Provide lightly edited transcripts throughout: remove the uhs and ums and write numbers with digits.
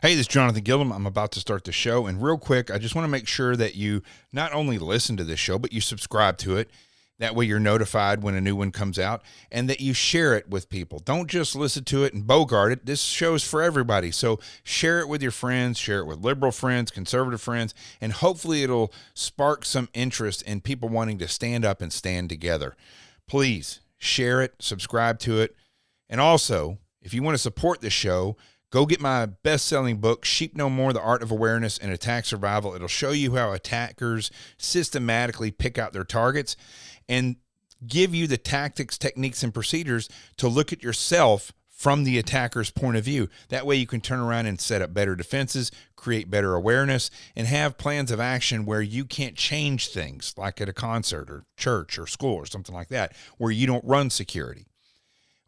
Hey, this is Jonathan Gilliam. I'm about to start the show. And real quick, I just want to make sure that you not only listen to this show, but you subscribe to it. That way you're notified when a new one comes out, and that you share it with people. Don't just listen to it and bogart it. This show is for everybody. So share it with your friends, share it with liberal friends, conservative friends, and hopefully it'll spark some interest in people wanting to stand up and stand together. Please share it, subscribe to it. And also, if you want to support the show, go get my best-selling book, Sheep No More, The Art of Awareness and Attack Survival. It'll show you how attackers systematically pick out their targets and give you the tactics, techniques, and procedures to look at yourself from the attacker's point of view. That way you can turn around and set up better defenses, create better awareness, and have plans of action where you can't change things, like at a concert or church or school or something like that, where you don't run security.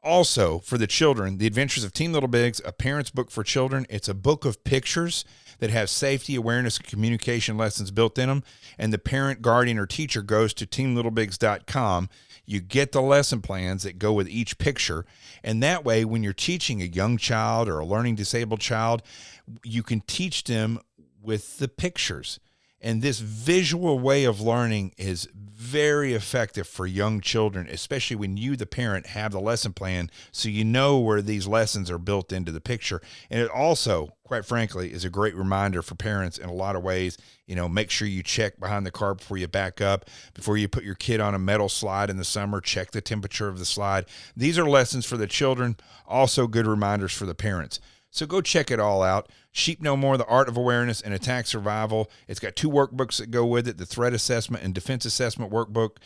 Also, for the children, The Adventures of Team Little Bigs, a parent's book for children. It's a book of pictures that have safety, awareness, and communication lessons built in them. And the parent, guardian, or teacher goes to teamlittlebigs.com. You get the lesson plans that go with each picture. And that way, when you're teaching a young child or a learning disabled child, you can teach them with the pictures. And this visual way of learning is very effective for young children, especially when you, the parent, have the lesson plan so you know where these lessons are built into the picture. And it also, quite frankly, is a great reminder for parents in a lot of ways. You know, make sure you check behind the car before you back up. Before you put your kid on a metal slide in the summer, check the temperature of the slide. These are lessons for the children, also good reminders for the parents. So go check it all out. Sheep No More, The Art of Awareness and Attack Survival. It's got 2 workbooks that go with it, the Threat Assessment and Defense Assessment Workbook,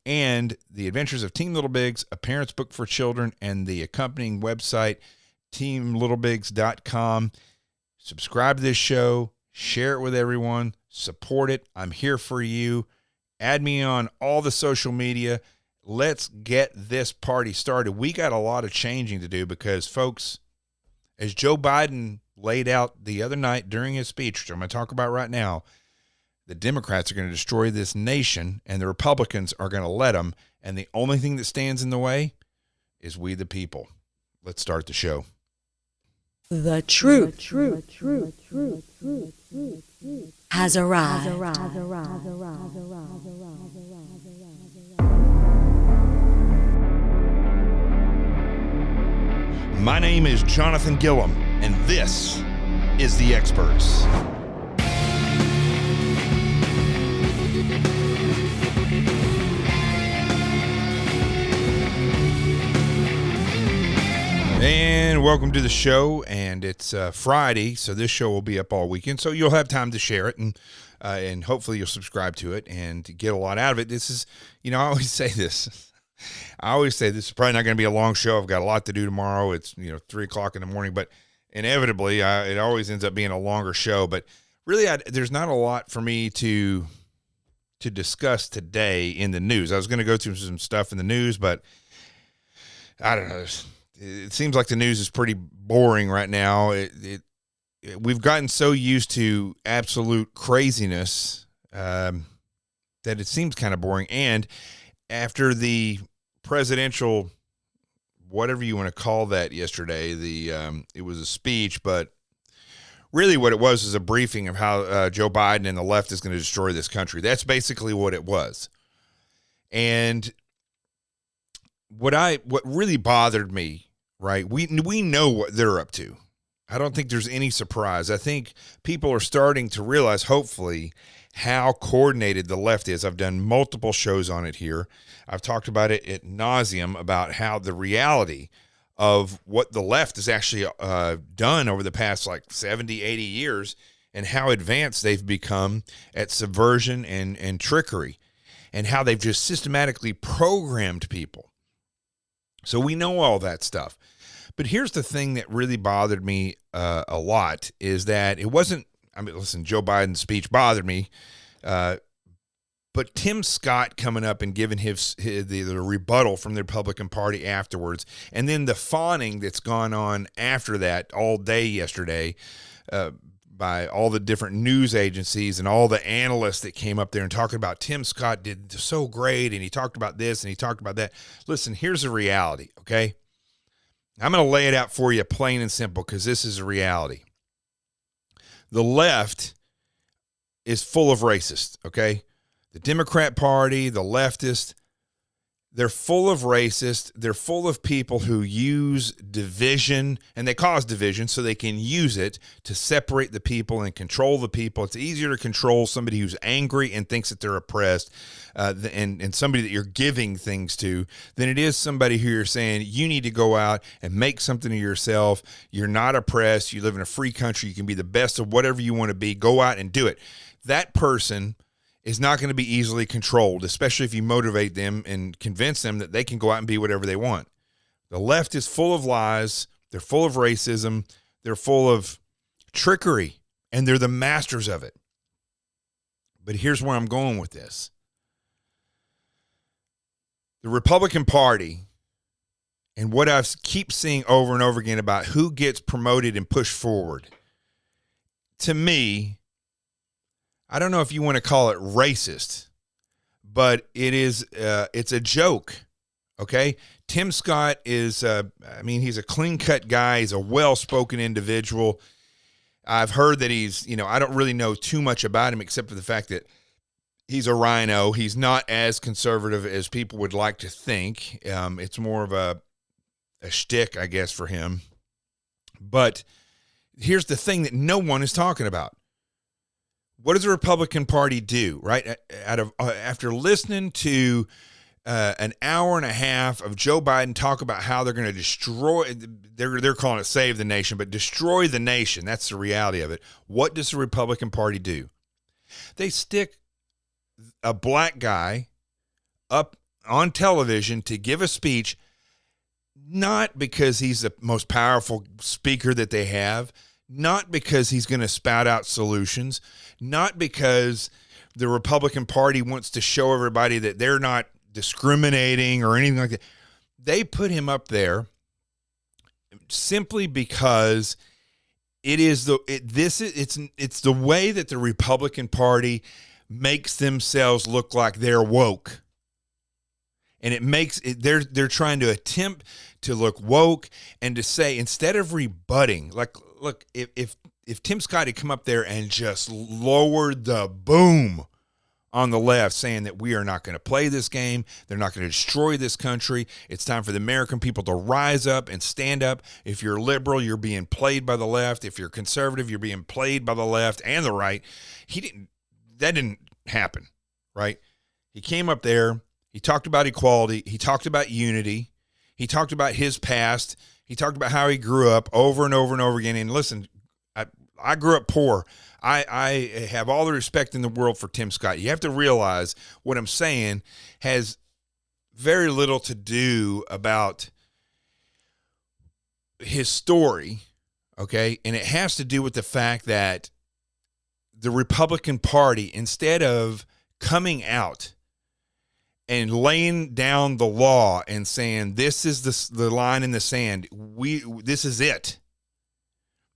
and The Adventures of Team Little Bigs, a parent's book for children, and the accompanying website, teamlittlebigs.com. Subscribe to this show. Share it with everyone. Support it. I'm here for you. Add me on all the social media. Let's get this party started. We got a lot of changing to do because, folks, as Joe Biden laid out the other night during his speech, which I'm going to talk about right now, the Democrats are going to destroy this nation and the Republicans are going to let them. And the only thing that stands in the way is we the people. Let's start the show. The truth has arrived. My name is Jonathan Gilliam, and this is The Experts. And welcome to the show, and it's Friday, so this show will be up all weekend, so you'll have time to share it, and hopefully you'll subscribe to it and get a lot out of it. This is, I always say this. This is probably not going to be a long show. I've got a lot to do tomorrow. It's 3 o'clock in the morning, but inevitably it always ends up being a longer show. But really, there's not a lot for me to discuss today in the news. I was going to go through some stuff in the news, but I don't know. It seems like the news is pretty boring right now. We've gotten so used to absolute craziness that it seems kind of boring. And after the presidential, whatever you want to call that yesterday, it was a speech, but really what it was is a briefing of how Joe Biden and the left is going to destroy this country. That's basically what it was. And what really bothered me, right? We know what they're up to. I don't think there's any surprise. I think people are starting to realize, hopefully, how coordinated the left is. I've done multiple shows on it here. I've talked about it ad nauseum about how the reality of what the left has actually done over the past 70, 80 years and how advanced they've become at subversion and trickery and how they've just systematically programmed people. So we know all that stuff. But here's the thing that really bothered me a lot is that it wasn't, listen, Joe Biden's speech bothered me, but Tim Scott coming up and giving the rebuttal from the Republican Party afterwards, and then the fawning that's gone on after that all day yesterday by all the different news agencies and all the analysts that came up there and talking about Tim Scott did so great, and he talked about this and he talked about that. Listen, here's the reality, okay? I'm going to lay it out for you plain and simple because this is a reality. the left is full of racists, okay? The Democrat Party, the leftists, they're full of racists. They're full of people who use division, and they cause division so they can use it to separate the people and control the people. It's easier to control somebody who's angry and thinks that they're oppressed and somebody that you're giving things to than it is somebody who you're saying, you need to go out and make something of yourself. You're not oppressed. You live in a free country. You can be the best of whatever you want to be. Go out and do it. That person is not going to be easily controlled, especially if you motivate them and convince them that they can go out and be whatever they want. The left is full of lies. They're full of racism. They're full of trickery, and they're the masters of it. But here's where I'm going with this. The Republican Party, and what I keep seeing over and over again about who gets promoted and pushed forward, to me, I don't know if you want to call it racist, but it's a joke, okay? Tim Scott is, he's a clean-cut guy. He's a well-spoken individual. I've heard that he's, I don't really know too much about him except for the fact that he's a rhino. He's not as conservative as people would like to think. It's more of a shtick, I guess, for him. But here's the thing that no one is talking about. What does the Republican Party do, right? After listening to an hour and a half of Joe Biden talk about how they're going to destroy, they're calling it save the nation, but destroy the nation. That's the reality of it. What does the Republican Party do? They stick a black guy up on television to give a speech, not because he's the most powerful speaker that they have, not because he's going to spout out solutions, not because the Republican Party wants to show everybody that they're not discriminating or anything like that. They put him up there simply because it's the way that the Republican Party makes themselves look like they're woke. And they're trying to attempt to look woke and to say, instead of rebutting, like, look, if Tim Scott had come up there and just lowered the boom on the left, saying that we are not going to play this game, they're not going to destroy this country, it's time for the American people to rise up and stand up. If you're liberal, you're being played by the left. If you're conservative, you're being played by the left and the right. That didn't happen, right? He came up there, he talked about equality, he talked about unity, he talked about his past, he talked about how he grew up over and over and over again. And listen, I grew up poor. I have all the respect in the world for Tim Scott. You have to realize what I'm saying has very little to do about his story, okay? And it has to do with the fact that the Republican Party, instead of coming out and laying down the law and saying, this is the line in the sand, this is it.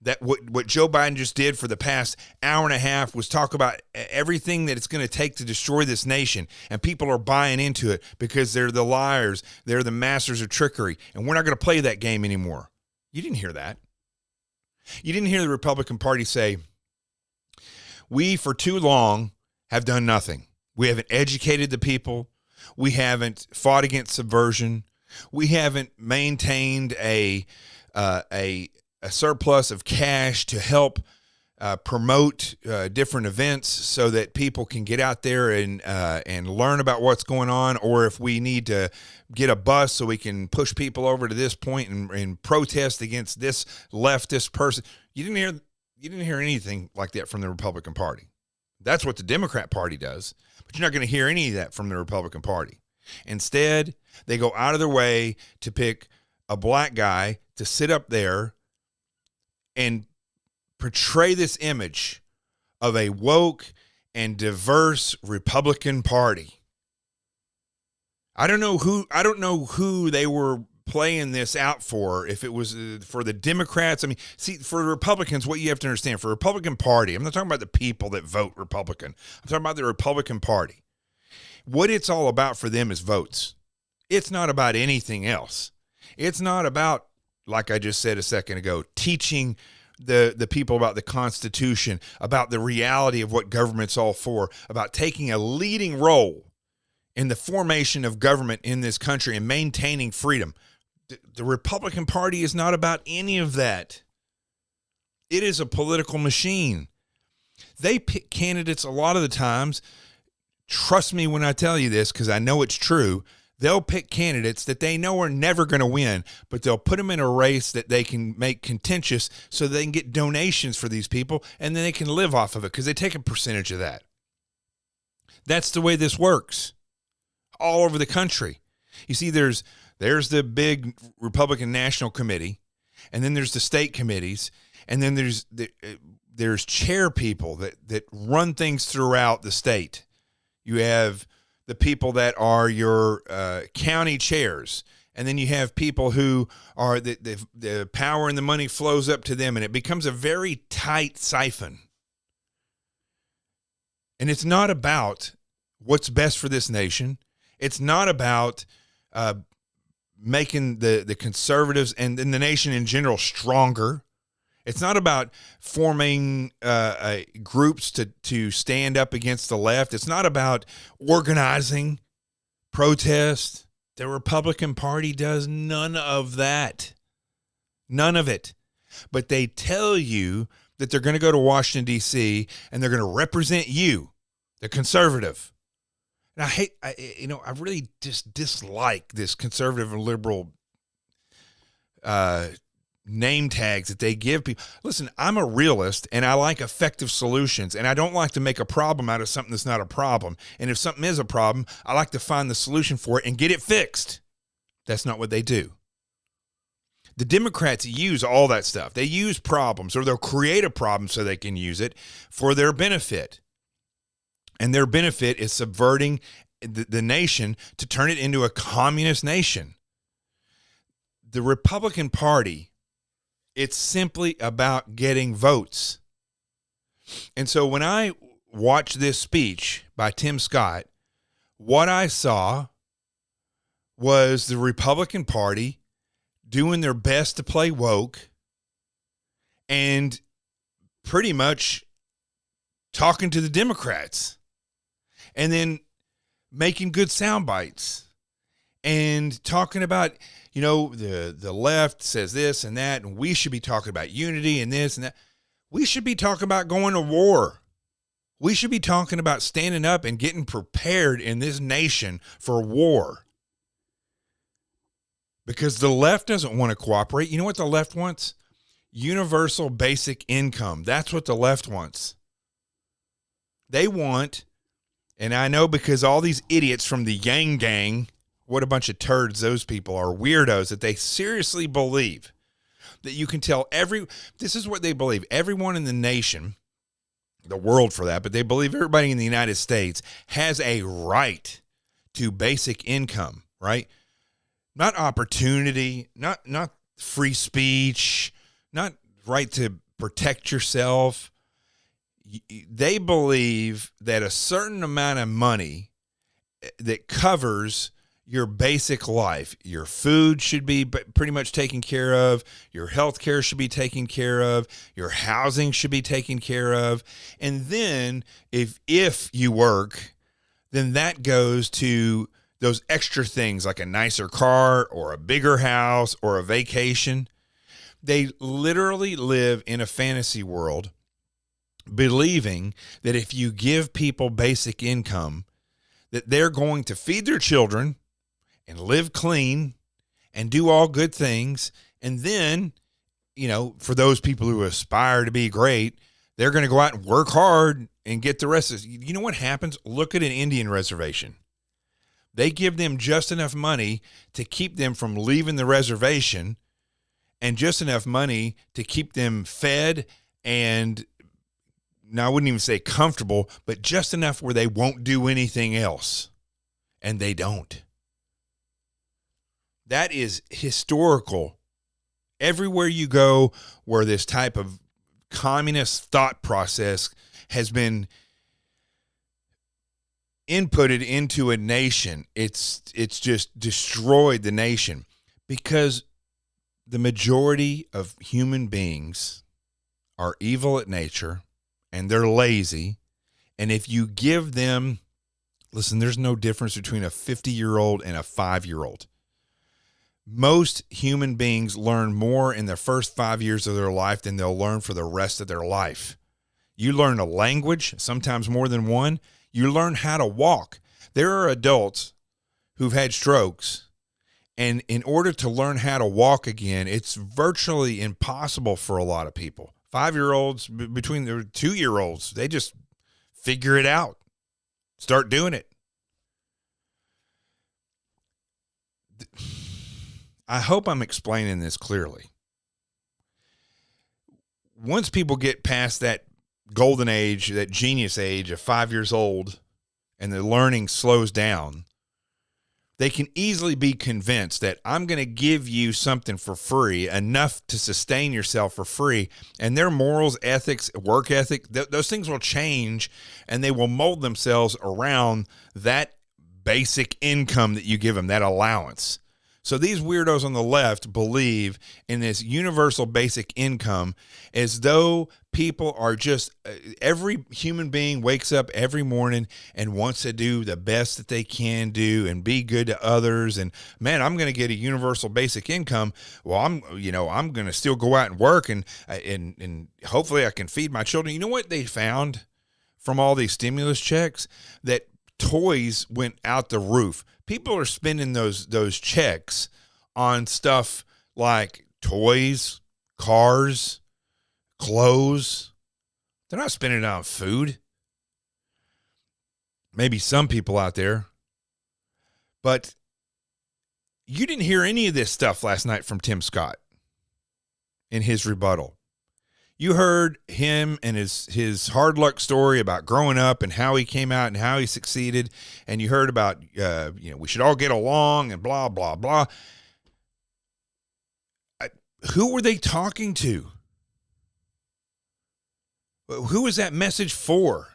That what Joe Biden just did for the past hour and a half was talk about everything that it's going to take to destroy this nation. And people are buying into it because they're the liars. They're the masters of trickery. And we're not going to play that game anymore. You didn't hear that. You didn't hear the Republican Party say, we for too long have done nothing. We haven't educated the people. We haven't fought against subversion. We haven't maintained a surplus of cash to help promote different events so that people can get out there and learn about what's going on, or if we need to get a bus so we can push people over to this point and protest against this leftist person. You didn't hear anything like that from the Republican Party. That's what the Democrat Party does, but you're not going to hear any of that from the Republican Party. Instead, they go out of their way to pick a black guy to sit up there and portray this image of a woke and diverse Republican Party. I don't know who they were playing this out for. If it was for the Democrats, for the Republicans, what you have to understand, for the Republican Party, I'm not talking about the people that vote Republican. I'm talking about the Republican Party. What it's all about for them is votes. It's not about anything else. It's not about, like I just said a second ago, teaching the people about the Constitution, about the reality of what government's all for, about taking a leading role in the formation of government in this country and maintaining freedom. The Republican Party is not about any of that. It is a political machine. They pick candidates a lot of the times. Trust me when I tell you this, because I know it's true. They'll pick candidates that they know are never going to win, but they'll put them in a race that they can make contentious so they can get donations for these people, and then they can live off of it because they take a percentage of that. That's the way this works all over the country. You see, there's the big Republican National Committee, and then there's the state committees, and then there's chair people that run things throughout the state. You have the people that are your county chairs, and then you have people who are the power and the money flows up to them, and it becomes a very tight siphon. And it's not about what's best for this nation. It's not about making the conservatives and the nation in general stronger. It's not about forming groups to stand up against the left. It's not about organizing protest. The Republican Party does none of that. None of it. But they tell you that they're going to go to Washington, D.C., and they're going to represent you, the conservative. And I really just dislike this conservative and liberal name tags that they give people. Listen, I'm a realist and I like effective solutions, and I don't like to make a problem out of something that's not a problem. And if something is a problem, I like to find the solution for it and get it fixed. That's not what they do. The Democrats use all that stuff. They use problems, or they'll create a problem so they can use it for their benefit. And their benefit is subverting the nation to turn it into a communist nation. The Republican Party, it's simply about getting votes. And so when I watched this speech by Tim Scott, what I saw was the Republican Party doing their best to play woke and pretty much talking to the Democrats and then making good sound bites and talking about, the left says this and that, and we should be talking about unity and this and that. We should be talking about going to war. We should be talking about standing up and getting prepared in this nation for war. Because the left doesn't want to cooperate. You know what the left wants? Universal basic income. That's what the left wants. They want, and I know because all these idiots from the Yang Gang, what a bunch of turds those people are, weirdos, that they seriously believe that you can tell this is what they believe. Everyone in the nation, the world for that, but they believe everybody in the United States has a right to basic income, right? Not opportunity, not free speech, not right to protect yourself. They believe that a certain amount of money that covers your basic life, your food should be pretty much taken care of, your health care should be taken care of, your housing should be taken care of, and then if you work, then that goes to those extra things like a nicer car or a bigger house or a vacation. They literally live in a fantasy world, believing that if you give people basic income, that they're going to feed their children and live clean and do all good things. And then, for those people who aspire to be great, they're going to go out and work hard and get the rest of it. You know what happens? Look at an Indian reservation. They give them just enough money to keep them from leaving the reservation and just enough money to keep them fed and, now I wouldn't even say comfortable, but just enough where they won't do anything else. And they don't. That is historical. Everywhere you go where this type of communist thought process has been inputted into a nation, it's just destroyed the nation, because the majority of human beings are evil at nature and they're lazy. And if you give them, listen, there's no difference between a 50-year-old and a 5-year-old. Most human beings learn more in their first 5 years of their life than they'll learn for the rest of their life. You learn a language, sometimes more than one. You learn how to walk. There are adults who've had strokes, and in order to learn how to walk again, it's virtually impossible for a lot of people. 5-year-olds, between the 2-year-olds, they just figure it out, start doing it. I hope I'm explaining this clearly. Once people get past that golden age, that genius age of 5 years old, and the learning slows down, they can easily be convinced that I'm going to give you something for free, enough to sustain yourself for free. And their morals, ethics, work ethic, those things will change, and they will mold themselves around that basic income that you give them, that allowance. So these weirdos on the left believe in this universal basic income as though people are just, every human being wakes up every morning and wants to do the best that they can do and be good to others. And man, I'm going to get a universal basic income. Well, I'm going to still go out and work and hopefully I can feed my children. You know what they found from all these stimulus checks? That toys went out the roof. People are spending those checks on stuff like toys, cars, clothes. They're not spending it on food. Maybe some people out there. But you didn't hear any of this stuff last night from Tim Scott in his rebuttal. You heard him and his hard luck story about growing up and how he came out and how he succeeded. And you heard about, we should all get along and blah, blah, blah. Who were they talking to? Who was that message for?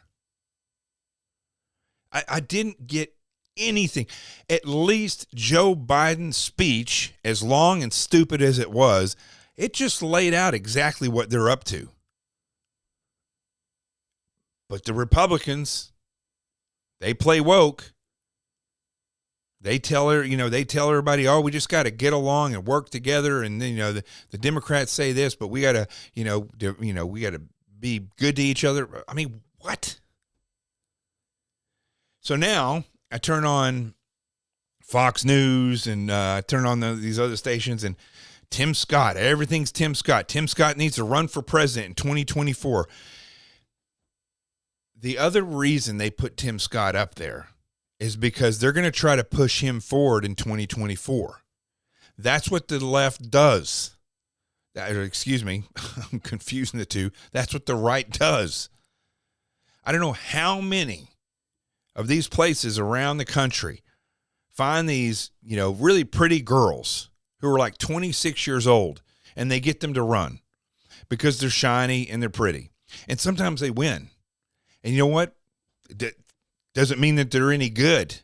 I didn't get anything. At least Joe Biden's speech, as long and stupid as it was, it just laid out exactly what they're up to. But the Republicans, they play woke. They tell everybody, oh, we just got to get along and work together. And then, the Democrats say this, but we got to, we got to be good to each other. I mean, what? So now I turn on Fox News and I turn on these other stations, and Tim Scott, everything's Tim Scott. Tim Scott needs to run for president in 2024. The other reason they put Tim Scott up there is because they're going to try to push him forward in 2024. That's what the left does. Excuse me, I'm confusing the two. That's what the right does. I don't know how many of these places around the country find these, really pretty girls who are like 26 years old, and they get them to run because they're shiny and they're pretty. And sometimes they win. And you know what? That doesn't mean that they're any good.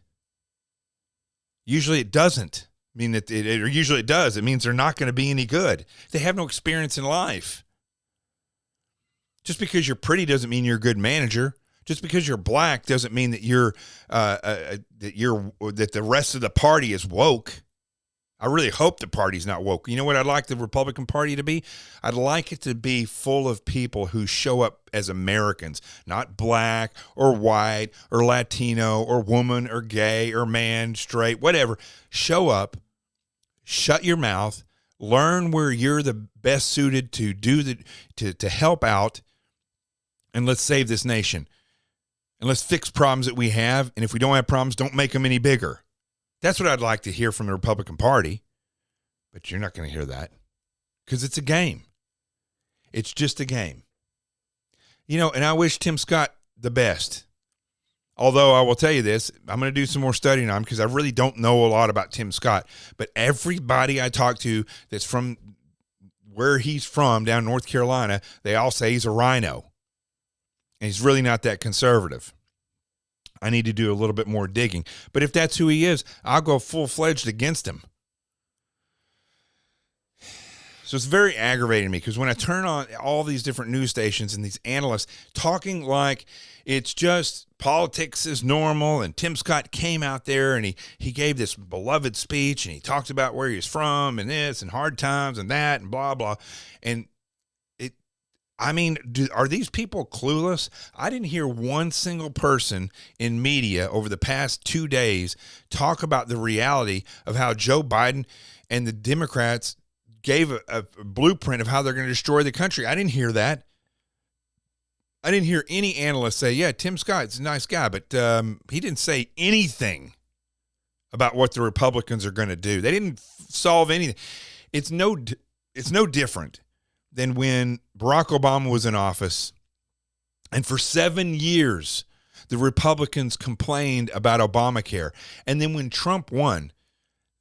Usually it doesn't mean that or usually it does. It means they're not going to be any good. They have no experience in life. Just because you're pretty doesn't mean you're a good manager. Just because you're black doesn't mean that that the rest of the party is woke. I really hope the party's not woke. You know what I'd like the Republican Party to be? I'd like it to be full of people who show up as Americans, not black or white or Latino or woman or gay or man, straight, whatever. Show up, shut your mouth, learn where you're the best suited to do to help out, and let's save this nation. And let's fix problems that we have. And if we don't have problems, don't make them any bigger. That's what I'd like to hear from the Republican Party. But you're not going to hear that because it's a game. It's just a game. And I wish Tim Scott the best. Although I will tell you this, I'm going to do some more studying on him because I really don't know a lot about Tim Scott. But everybody I talk to that's from where he's from, down North Carolina, they all say he's a rhino. And he's really not that conservative. I need to do a little bit more digging. But if that's who he is, I'll go full-fledged against him. So it's very aggravating to me because when I turn on all these different news stations and these analysts talking like it's just politics is normal, and Tim Scott came out there and he gave this beloved speech and he talked about where he's from and this and hard times and that and blah, blah. And are these people clueless? I didn't hear one single person in media over the past 2 days talk about the reality of how Joe Biden and the Democrats gave a blueprint of how they're going to destroy the country. I didn't hear that. I didn't hear any analyst say, yeah, Tim Scott's a nice guy, but he didn't say anything about what the Republicans are going to do. They didn't solve anything. It's no different than when Barack Obama was in office, and for 7 years, the Republicans complained about Obamacare. And then when Trump won,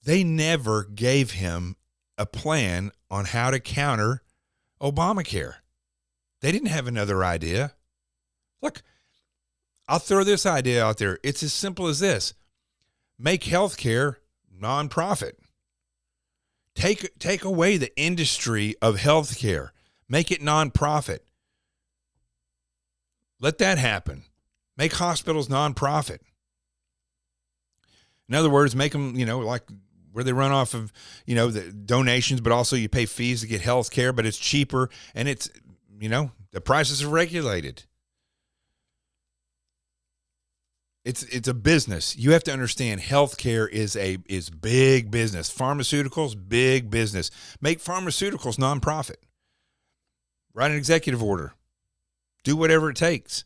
they never gave him a plan on how to counter Obamacare. They didn't have another idea. Look, I'll throw this idea out there. It's as simple as this. Make healthcare nonprofit. Take away the industry of healthcare. Make it nonprofit. Let that happen. Make hospitals nonprofit. In other words, make them, like where they run off of, the donations, but also you pay fees to get health care, but it's cheaper and it's, the prices are regulated. It's a business. You have to understand healthcare is big business. Pharmaceuticals, big business. Make pharmaceuticals nonprofit. Write an executive order. Do whatever it takes.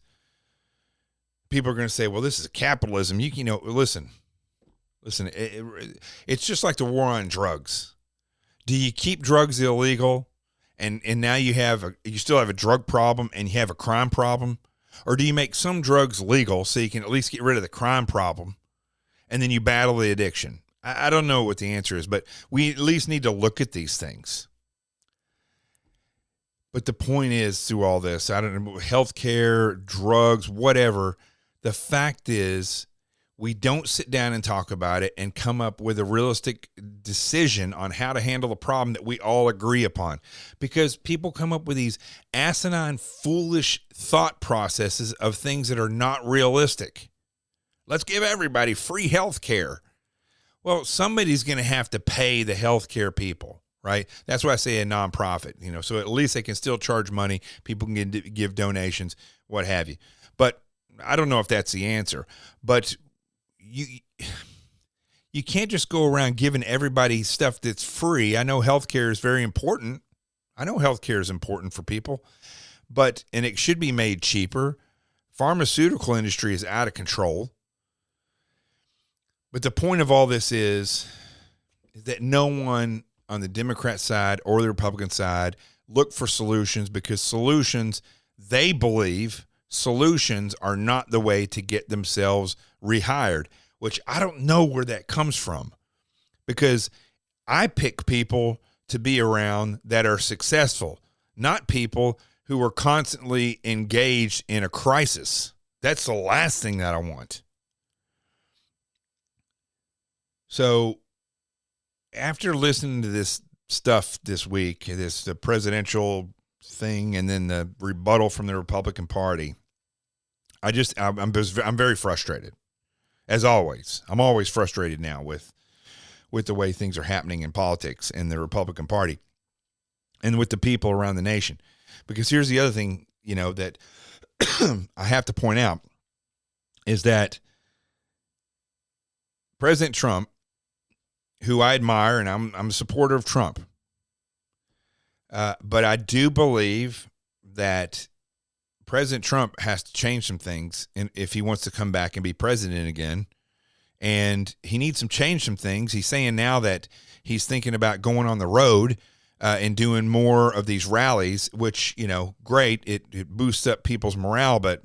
People are going to say, well, this is capitalism. Listen, it's just like the war on drugs. Do you keep drugs illegal and now you still have a drug problem and you have a crime problem? Or do you make some drugs legal so you can at least get rid of the crime problem and then you battle the addiction? I don't know what the answer is, but we at least need to look at these things. But the point is, through all this, I don't know, healthcare, drugs, whatever, the fact is we don't sit down and talk about it and come up with a realistic decision on how to handle the problem that we all agree upon. Because people come up with these asinine, foolish thought processes of things that are not realistic. Let's give everybody free health care. Well, somebody's going to have to pay the health care people, right? That's why I say a nonprofit, so at least they can still charge money. People can give donations, what have you. But I don't know if that's the answer. But you can't just go around giving everybody stuff that's free. I know healthcare is very important. I know healthcare is important for people, and it should be made cheaper. Pharmaceutical industry is out of control. But the point of all this is that no one on the Democrat side or the Republican side look for solutions, because they believe solutions are not the way to get themselves rehired, which I don't know where that comes from, because I pick people to be around that are successful, not people who are constantly engaged in a crisis. That's the last thing that I want. So after listening to this stuff this week, the presidential thing and then the rebuttal from the Republican Party, I'm very frustrated. As always, I'm always frustrated now with the way things are happening in politics in the Republican Party and with the people around the nation. Because here's the other thing, that I have to point out is that President Trump, who I admire, and I'm a supporter of Trump, but I do believe that President Trump has to change some things if he wants to come back and be president again. And he needs to change some things. He's saying now that he's thinking about going on the road and doing more of these rallies, which, great. It boosts up people's morale. But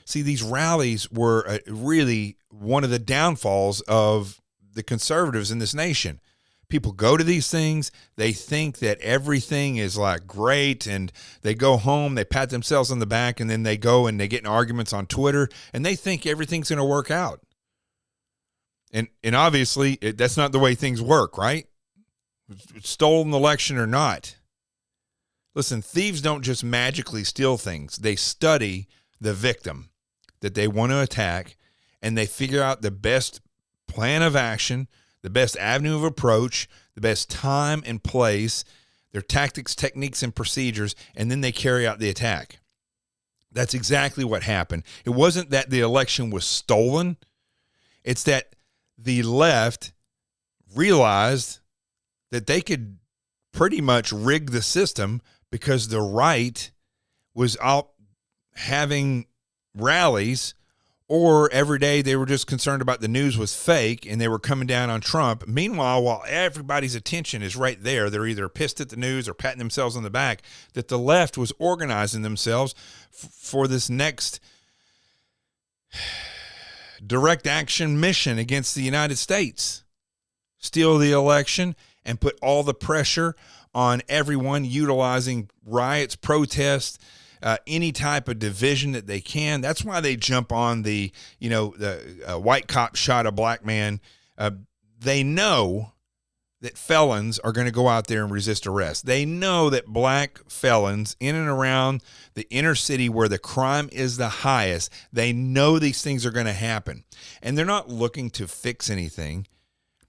see, these rallies were really one of the downfalls of the conservatives in this nation. People go to these things, they think that everything is like great, and they go home, they pat themselves on the back, and then they go and they get in arguments on Twitter, and they think everything's going to work out. And obviously, that's not the way things work, right? Stolen election or not, Listen, thieves don't just magically steal things. They study the victim that they want to attack, and they figure out the best plan of action, the best avenue of approach, the best time and place, their tactics, techniques, and procedures, and then they carry out the attack. That's exactly what happened. It wasn't that the election was stolen. It's that the left realized that they could pretty much rig the system because the right was out having rallies, or every day they were just concerned about the news was fake and they were coming down on Trump. Meanwhile, while everybody's attention is right there, they're either pissed at the news or patting themselves on the back, that the left was organizing themselves for this next direct action mission against the United States. Steal the election and put all the pressure on everyone, utilizing riots, protests, any type of division that they can. That's why they jump on the white cop shot a black man. They know that felons are going to go out there and resist arrest. They know that black felons in and around the inner city where the crime is the highest, they know these things are going to happen. And they're not looking to fix anything.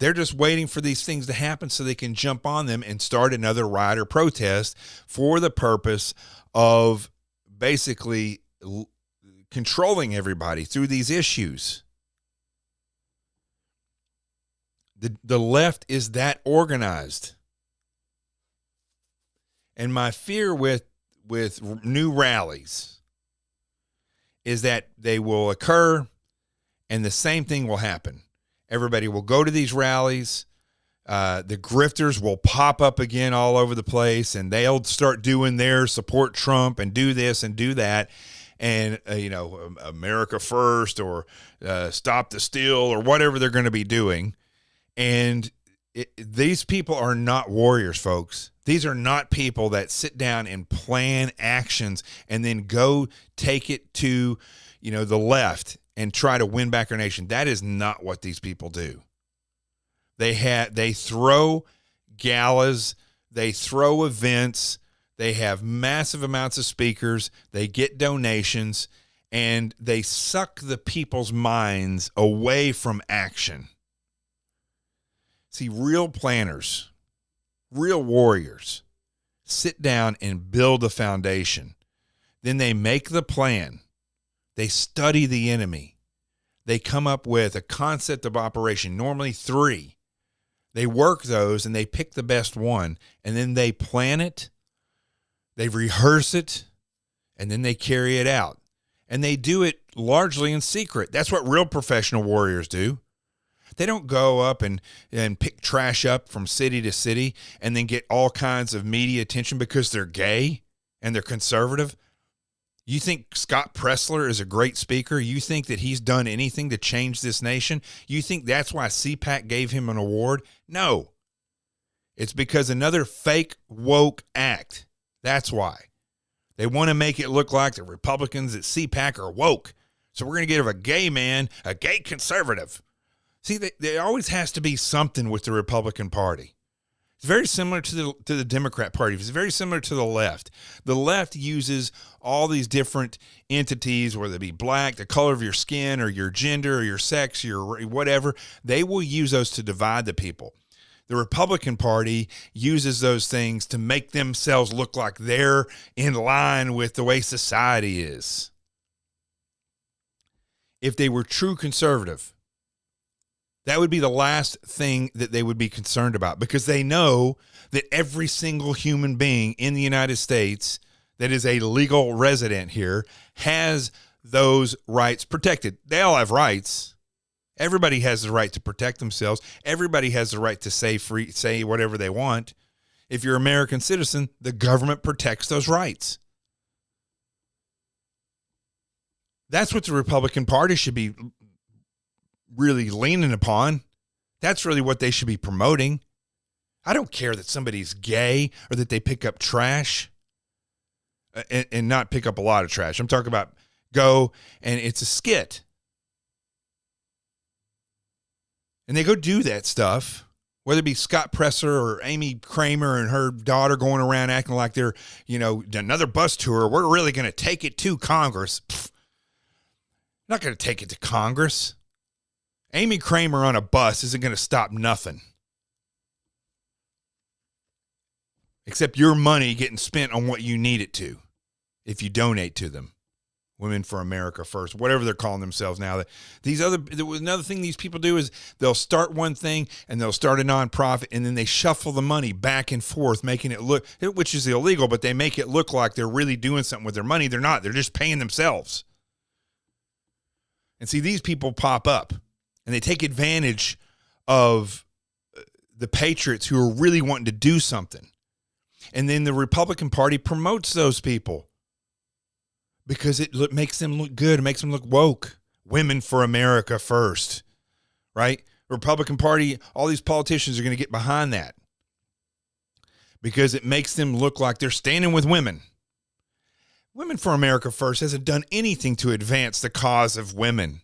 They're just waiting for these things to happen so they can jump on them and start another riot or protest for the purpose of basically controlling everybody through these issues. The left is that organized. And my fear with new rallies is that they will occur and the same thing will happen. Everybody will go to these rallies. The grifters will pop up again all over the place, and they'll start doing their support Trump and do this and do that. And, America First or Stop the Steal or whatever they're going to be doing. And these people are not warriors, folks. These are not people that sit down and plan actions and then go take it to, the left and try to win back our nation. That is not what these people do. They throw galas, they throw events, they have massive amounts of speakers, they get donations, and they suck the people's minds away from action. See, real planners, real warriors, sit down and build a foundation. Then they make the plan. They study the enemy. They come up with a concept of operation, normally 3. They work those and they pick the best one, and then they plan it, they rehearse it, and then they carry it out. And they do it largely in secret. That's what real professional warriors do. They don't go up and pick trash up from city to city and then get all kinds of media attention because they're gay and they're conservative. You think Scott Pressler is a great speaker? You think that he's done anything to change this nation? You think that's why CPAC gave him an award? No. It's because another fake woke act. That's why. They want to make it look like the Republicans at CPAC are woke. So we're going to give a gay man, a gay conservative. See, there always has to be something with the Republican Party. It's very similar to the Democrat Party. It's very similar to the left. The left uses all these different entities, whether it be black, the color of your skin, or your gender, or your sex, your whatever. They will use those to divide the people. The Republican Party uses those things to make themselves look like they're in line with the way society is. If they were true conservative, that would be the last thing that they would be concerned about, because they know that every single human being in the United States that is a legal resident here has those rights protected. They all have rights. Everybody has the right to protect themselves. Everybody has the right to say whatever they want. If you're an American citizen, the government protects those rights. That's what the Republican Party should be really leaning upon. That's really what they should be promoting. I don't care that somebody's gay or that they pick up trash and not pick up a lot of trash. I'm talking about go and it's a skit. And they go do that stuff, Whether it be Scott Presler or Amy Kramer and her daughter going around acting like they're, another bus tour. We're really going to take it to Congress. Not going to take it to Congress. Amy Kramer on a bus isn't going to stop nothing. Except your money getting spent on what you need it to if you donate to them. Women for America First, whatever they're calling themselves now. Another thing these people do is they'll start one thing and they'll start a nonprofit and then they shuffle the money back and forth, making it look, which is illegal, but they make it look like they're really doing something with their money. They're not. They're just paying themselves. And see, these people pop up and they take advantage of the patriots who are really wanting to do something. And then the Republican Party promotes those people. Because it makes them look good. It makes them look woke. Women for America First, right? Republican Party, all these politicians are going to get behind that. Because it makes them look like they're standing with women. Women for America First hasn't done anything to advance the cause of women.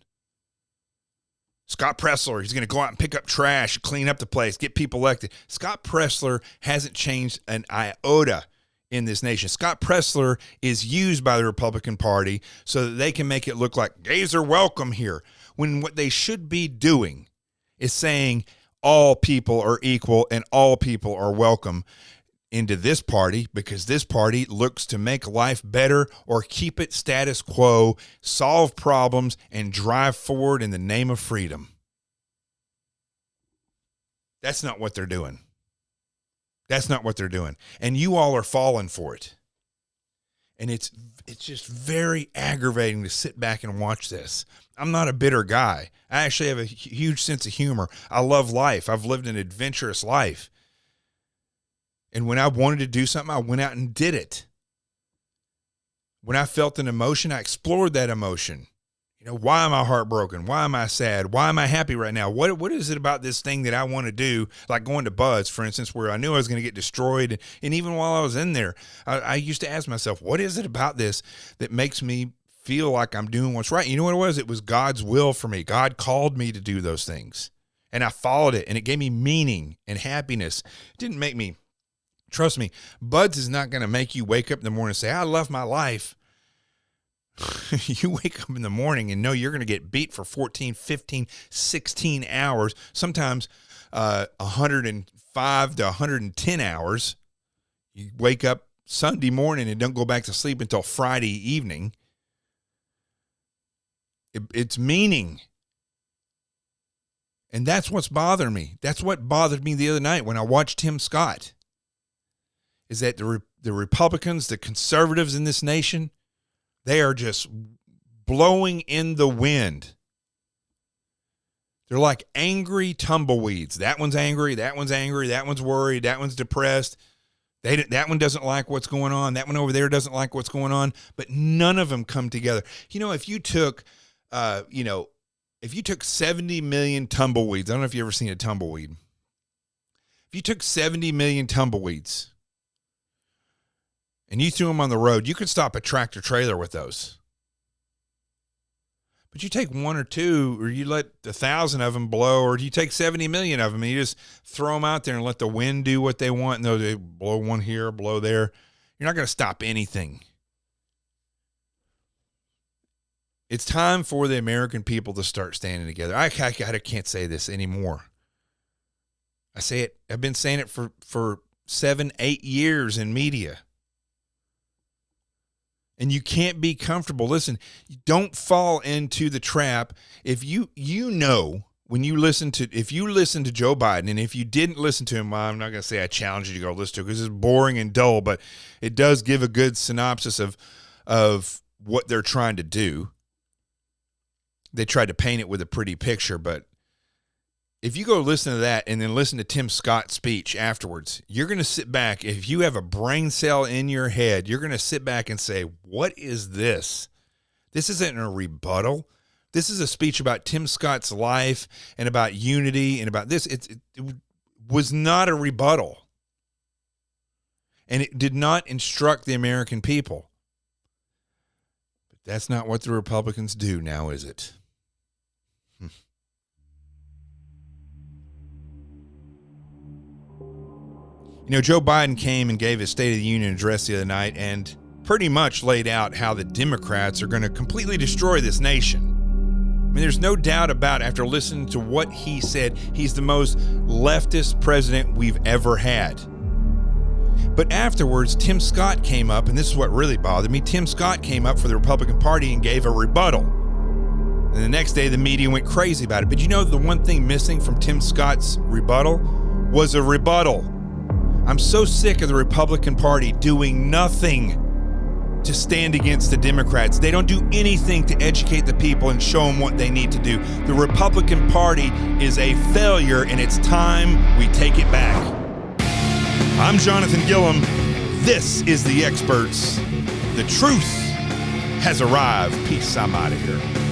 Scott Presler, he's going to go out and pick up trash, clean up the place, get people elected. Scott Presler hasn't changed an iota in this nation. Scott Presler is used by the Republican Party so that they can make it look like gays are welcome here, when what they should be doing is saying all people are equal and all people are welcome into this party, because this party looks to make life better or keep it status quo, solve problems, and drive forward in the name of freedom. That's not what they're doing. That's not what they're doing. And you all are falling for it. And it's just very aggravating to sit back and watch this. I'm not a bitter guy. I actually have a huge sense of humor. I love life. I've lived an adventurous life. And when I wanted to do something, I went out and did it. When I felt an emotion, I explored that emotion. Why am I heartbroken? Why am I sad? Why am I happy right now? What is it about this thing that I want to do? Like going to Bud's, for instance, where I knew I was going to get destroyed. And even while I was in there, I used to ask myself, what is it about this that makes me feel like I'm doing what's right? You know what it was? It was God's will for me. God called me to do those things. And I followed it. And it gave me meaning and happiness. It didn't make me, trust me, Bud's is not going to make you wake up in the morning and say, I love my life. You wake up in the morning and know you're going to get beat for 14, 15, 16 hours, sometimes 105 to 110 hours. You wake up Sunday morning and don't go back to sleep until Friday evening. It's meaning. And that's what's bothering me. That's what bothered me the other night when I watched Tim Scott, is that the Republicans, the conservatives in this nation, they are just blowing in the wind. They're like angry tumbleweeds. That one's angry. That one's angry. That one's worried. That one's depressed. That one doesn't like what's going on. That one over there doesn't like what's going on. But none of them come together. If you took, if you took 70 million tumbleweeds, I don't know if you've ever seen a tumbleweed. If you took 70 million tumbleweeds and you threw them on the road, you could stop a tractor trailer with those. But you take one or two, or you let 1,000 of them blow, or you take 70 million of them and you just throw them out there and let the wind do what they want, and they blow one here, blow there. You're not going to stop anything. It's time for the American people to start standing together. I can't say this anymore. I say it. I've been saying it for 7-8 years in media. And you can't be comfortable. Listen, don't fall into the trap. If when you listen to, if you listen to Joe Biden, and if you didn't listen to him, well, I'm not going to say I challenge you to go listen to it because it's boring and dull, but it does give a good synopsis of what they're trying to do. They tried to paint it with a pretty picture, but if you go listen to that and then listen to Tim Scott's speech afterwards, you're going to sit back. If you have a brain cell in your head, you're going to sit back and say, what is this? This isn't a rebuttal. This is a speech about Tim Scott's life and about unity and about this. It was not a rebuttal. And it did not instruct the American people. But that's not what the Republicans do now, is it? You know, Joe Biden came and gave his State of the Union address the other night and pretty much laid out how the Democrats are going to completely destroy this nation. I mean, there's no doubt about, after listening to what he said, he's the most leftist president we've ever had. But afterwards, Tim Scott came up, and this is what really bothered me. Tim Scott came up for the Republican Party and gave a rebuttal. And the next day, the media went crazy about it. But you know, the one thing missing from Tim Scott's rebuttal was a rebuttal. I'm so sick of the Republican Party doing nothing to stand against the Democrats. They don't do anything to educate the people and show them what they need to do. The Republican Party is a failure, and it's time we take it back. I'm Jonathan Gilliam. This is The Experts. The truth has arrived. Peace. I'm out of here.